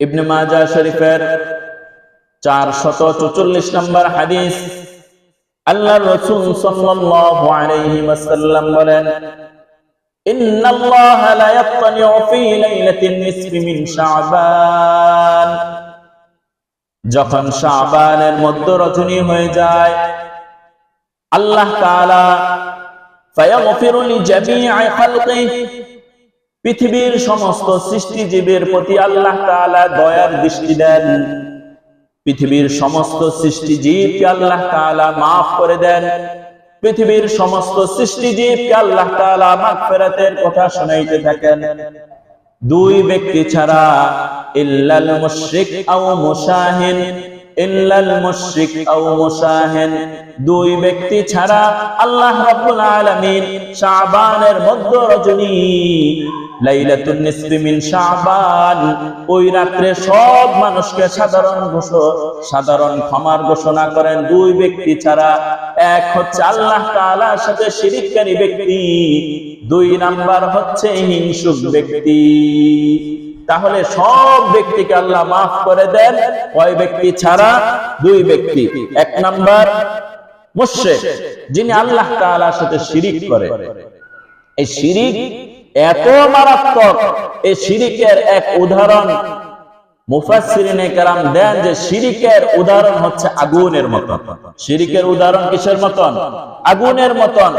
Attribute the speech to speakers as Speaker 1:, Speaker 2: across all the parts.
Speaker 1: ইবনে মাজাহ শরীফের 444 নম্বর হাদিস, আল্লাহর রাসূল সাল্লাল্লাহু আলাইহি ওয়াসাল্লাম বলেন, ইন্নাল্লাহা লা ইয়াত্তালিউ ফি লাইলাতিন নিসফি মিন শাবান। যখন শাবানের মধ্য রজনী হয়ে যায়, আল্লাহ তাআলা ফায়াগফিরু লিজামি'i খালকিহি, পৃথিবীর সমস্ত সৃষ্টিজীবের প্রতি আল্লাহ তাআলা দয়ার দৃষ্টি দেন। পৃথিবীর সমস্ত সৃষ্টিজীবকে আল্লাহ তাআলা মাফ করে দেন। পৃথিবীর সমস্ত সৃষ্টিজীবকে আল্লাহ তাআলা মাগফিরাতের কথা শোনাইতে থাকেন। দুই ব্যক্তি ছাড়া, ইল্লাল মুশরিক আও মুশাহিন, ইল্লাল মুশরিক আও মুশাহিন, দুই ব্যক্তি ছাড়া আল্লাহ রাব্বুল আলামিন শাবানের মধ্য রজনী লাইলাতুন নিসফি মিন শাবান, ওই রাতে সব মানুষকে সাধারণ ক্ষমার ঘোষণা করেন দুই ব্যক্তি ছাড়া। এক হচ্ছে আল্লাহ তাআলার সাথে শিরককারী ব্যক্তি, দুই নাম্বার হচ্ছে হিংসুক ব্যক্তি। তাহলে সব ব্যক্তিকে আল্লাহ মাফ করে দেন, কয় ব্যক্তি ছাড়া? দুই ব্যক্তি। এক নাম্বার মুশরিক, যিনি আল্লাহ তাআলার সাথে শিরিক করে। এই শিরিক এত মারাত্মক, এই শিরিকের এক উদাহরণ মুফাসসিরিনে কেরাম দেন যে শিরিকের উদাহরণ হচ্ছে আগুনের মতন। শিরিকের উদাহরণ কিসের মতন? আগুনের মতন।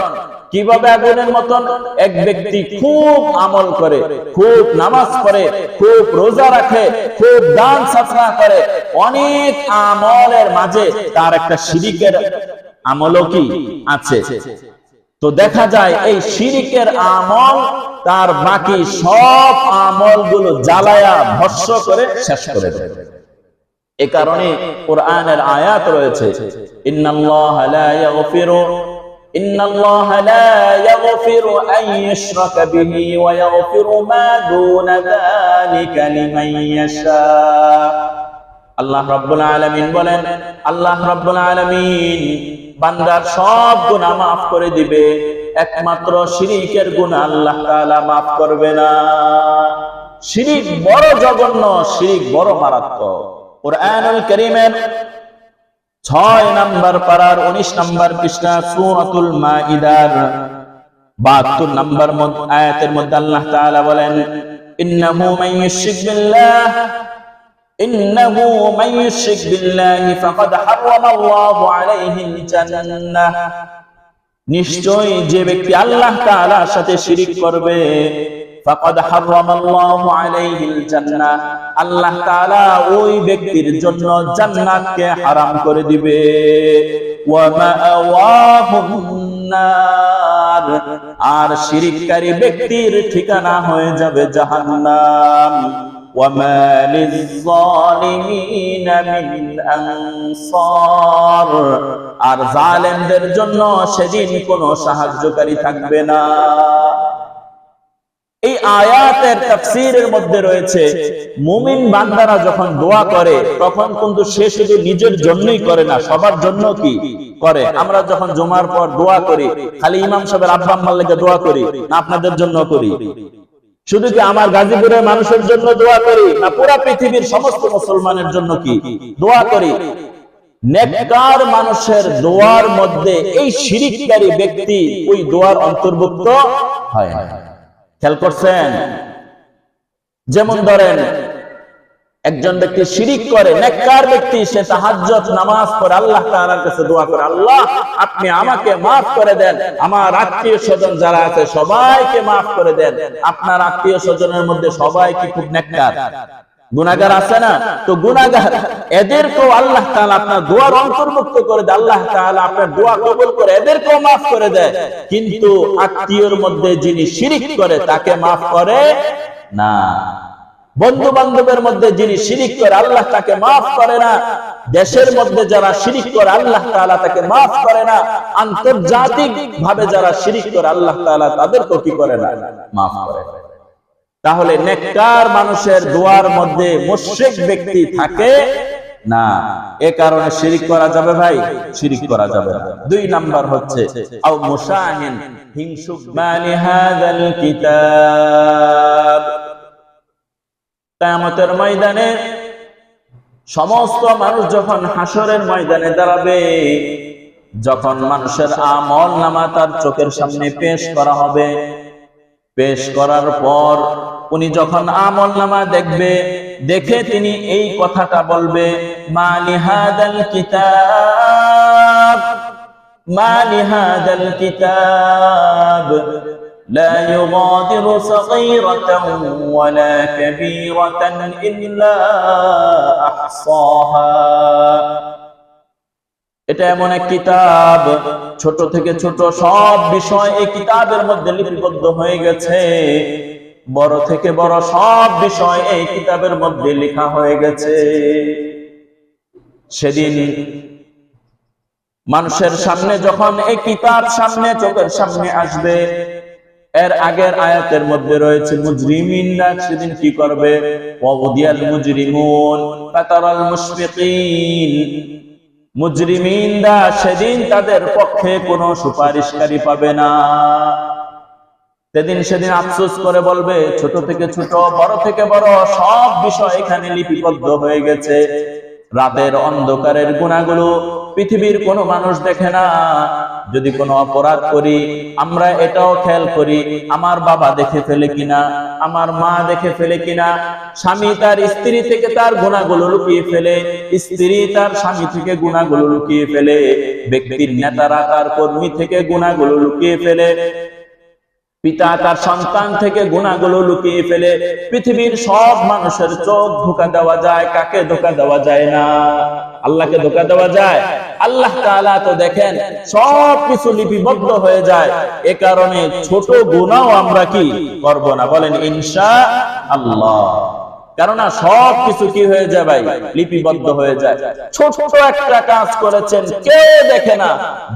Speaker 1: কিভাবে আগুনের মতন? এক ব্যক্তি খুব আমল করে, খুব নামাজ পড়ে, খুব রোজা রাখে, খুব দান সাদকা করে, অনেক আমলের মাঝে তার একটা শিরিকের আমলও কি আছে। তো দেখা যায় এই শিরিকের আমল তার বাকি সব আমলগুলো জ্বালায়া ভস্ম করে শেষ করে দেয়। এই কারণে কোরআনের আয়াত রয়েছে, ইন্নাল্লাহা লা ইয়াগফিরু আন ইউশরাকা বিহি ওয়া ইয়াগফিরু মা দুনা যালিকা লিমান ইয়াশা। আল্লাহ রাব্বুল আলামিন বলেন, আল্লাহ রাব্বুল আলামিন বান্দার সব গুনাহ মাফ করে দিবে, একমাত্র শিরিকের গুনাহ আল্লাহ তাআলা মাফ করবে না। শিরিক বড় জঘন্য, শিরিক বড় মারাত্মক। কুরআনুল কারীমের 6 নম্বর পারার 19 নম্বর পৃষ্ঠা সূরাতুল মাইদার 72 নম্বর আয়াতের মধ্যে আল্লাহ তাআলা বলেন, ইন্নাহু মান ইউশরিক বিল্লাহ ইন্নাহু মান ইউশরিক বিল্লাহি ফাকাদ হারামাল্লাহু আলাইহিল জান্নাহ। নিশ্চয়ই যে ব্যক্তি আল্লাহ তাআলার সাথে শিরিক করবে, ফাকাদ হারামাল্লাহু আলাইহিল জান্নাহ, আল্লাহ তাআলা ওই ব্যক্তির জন্য জান্নাতকে হারাম করে দিবে। ওয়া মাআওয়াহুন নার, আর শিরিককারী ব্যক্তির ঠিকানা হয়ে যাবে জাহান্নাম। ওয়া মা লিয-যালিমিনা মিন আনসার, আর জালেমদের জন্য সেদিন কোনো সাহায্যকারী থাকবে না। এই আয়াতের তাফসীরের মধ্যে রয়েছে, মুমিন বান্দারা যখন দোয়া করে তখন কিন্তু সে শুধু নিজের জন্যই করে না, সবার জন্য কি করে। আমরা যখন জুমার পর দোয়া করি, খালি ইমাম সাহেবের আব্বা আম্মার লাগি দোয়া করি না আপনাদের জন্য করি? শুধু কি আমার গাজীপুরের মানুষের জন্য দোয়া করি না পুরো পৃথিবীর সমস্ত মুসলমানের জন্য কি দোয়া করি? নেককার মানুষের দোয়ার মধ্যে এই শিরিককারী ব্যক্তি ওই দোয়ার অন্তর্ভুক্ত হয় না। খেয়াল করছেন? যেমন ধরেন একজন ব্যক্তি শিরিক করে, নেককার ব্যক্তি, সে তাহাজ্জুদ নামাজ পড়ে, আল্লাহ তাআলার কাছে দোয়া করে, আল্লাহ আপনি আমাকে maaf করে দেন, আমার আত্মীয় স্বজন যারা আছে সবাইকে maaf করে দেন। আপনার আত্মীয় স্বজনের মধ্যে সবাই কি খুব নেককার? গুনাহগার আছে না? তো গুনাহগার এদেরকেও আল্লাহ তাআলা আপনার দোয়ার অন্তর্ভুক্ত করে দেয়, আল্লাহ তাআলা আপনার দোয়া কবুল করে এদেরকেও maaf করে দেয়। কিন্তু আত্মীয়র মধ্যে যিনি শিরিক করে তাকে maaf করে না। বন্ধু বান্ধবের মধ্যে যিনি শিরিক করে আল্লাহ তাকে maaf করে না। দেশের মধ্যে যারা শিরিক করে আল্লাহ তাআলা তাকে maaf করে না। আন্তর্জাতিক ভাবে যারা শিরিক করে আল্লাহ তাআলা তাদেরকে কি করে না? maaf করে। তাহলে নেককার মানুষের দোয়ার মধ্যে মুশরিক ব্যক্তি থাকে না, এ কারণে শিরিক করা যাবে ভাই? শিরিক করা যাবে না। 2 নাম্বার হচ্ছে আও মুশাহিন, হিংসুক, মালি হাযাল কিতাব, কিয়ামতের ময়দানে সমস্ত মানুষ যখন হাসরের ময়দানে দাঁড়াবে, যখন মানুষের আমল নামা তার চোখের সামনে পেশ করা হবে, পেশ করার পর উনি যখন আমল নামা দেখবে, দেখে তিনি এই কথাটা বলবে, মালি হাদাল কিতাব, মালি হাদাল কিতাব لا يغادر صغيرة ولا كبيرة إلا أحصاها। এটা এমন এক কিতাব, ছোট থেকে ছোট সব বিষয় এই কিতাবের মধ্যে লিপিবদ্ধ হয়ে গেছে, বড় থেকে বড় সব বিষয় এই কিতাবের মধ্যে লেখা হয়ে গেছে। সেদিন মানুষের সামনে যখন এই কিতাব সামনে চোখের সামনে আসবে, এর আগের আয়াতের মধ্যে রয়েছে মুজরিমিনরা সেদিন কি করবে, ওয়াউদিয়াল মুজরিমুন ফাতারাল মুশফিকিন, মুজরিমিনরা সেদিন তাদের পক্ষে কোনো সুপারিশকারী পাবে না। সেদিন আফসোস করে বলবে, ছোট থেকে ছোট বড় থেকে বড় সব বিষয় এখানে লিপিবদ্ধ হয়ে গেছে। রাতের অন্ধকারের গুনাহগুলো পৃথিবীর কোনো মানুষ দেখে না। যদি কোনো অপরাধ করি আমরা এটাও খেয়াল করি, আমার বাবা দেখে ফেলে কিনা, আমার মা দেখে ফেলে কিনা। স্বামী তার স্ত্রী থেকে তার গুনাহগুলো লুকিয়ে ফেলে, স্ত্রী তার স্বামী থেকে গুনাহগুলো লুকিয়ে ফেলে, ব্যক্তির নেতারা তার কর্মী থেকে গুনাহগুলো লুকিয়ে ফেলে, পিতা তার সন্তান থেকে গুনাহগুলো লুকিয়ে ফেলে। পৃথিবীর সব মানুষের চোখ ধোঁকা দেওয়া যায়, কাকে ধোঁকা দেওয়া যায় না? আল্লাহকে ধোঁকা দেওয়া যায়? আল্লাহ তাআলা তো দেখেন সব কিছু লিপিবদ্ধ হয়ে যায়। এ কারণে ছোট গুনাহও আমরা কি করব না, বলেন ইনশাআল্লাহ। কারণ সব কিছু কি হয়ে যায় ভাই, লিপিবদ্ধ হয়ে যায়। ছোট একটা কাজ করেছেন কেউ দেখে না,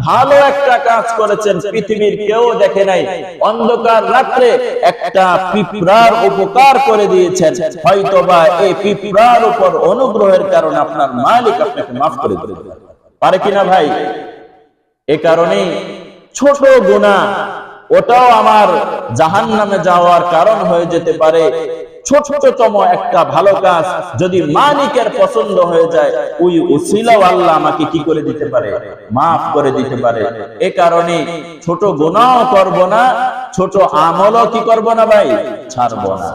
Speaker 1: ভালো একটা কাজ করেছেন পৃথিবীর কেউ দেখে নাই, অন্ধকার রাত্রে একটা পিঁপড়ার উপকার করে দিয়েছেন, হয়তোবা এই পিঁপড়ার উপর অনুগ্রহের কারণে আপনার মালিক আপনাকে মাফ করে দিতে পারে কিনা ভাই? এ কারণেই ছোট গুনাহ ওটাও আমার জাহান্নামে যাওয়ার কারণ হয়ে যেতে পারে। ছোটতম একটা ভালো কাজ যদি মালিকের পছন্দ হয়ে যায়, ওই উসিলাও আল্লাহ আমাকে কি করে দিতে পারে, মাফ করে দিতে পারে। এ কারণে ছোট গুনাহ করব না, ছোট আমলও কি করব না ভাই, ছাড়ব না।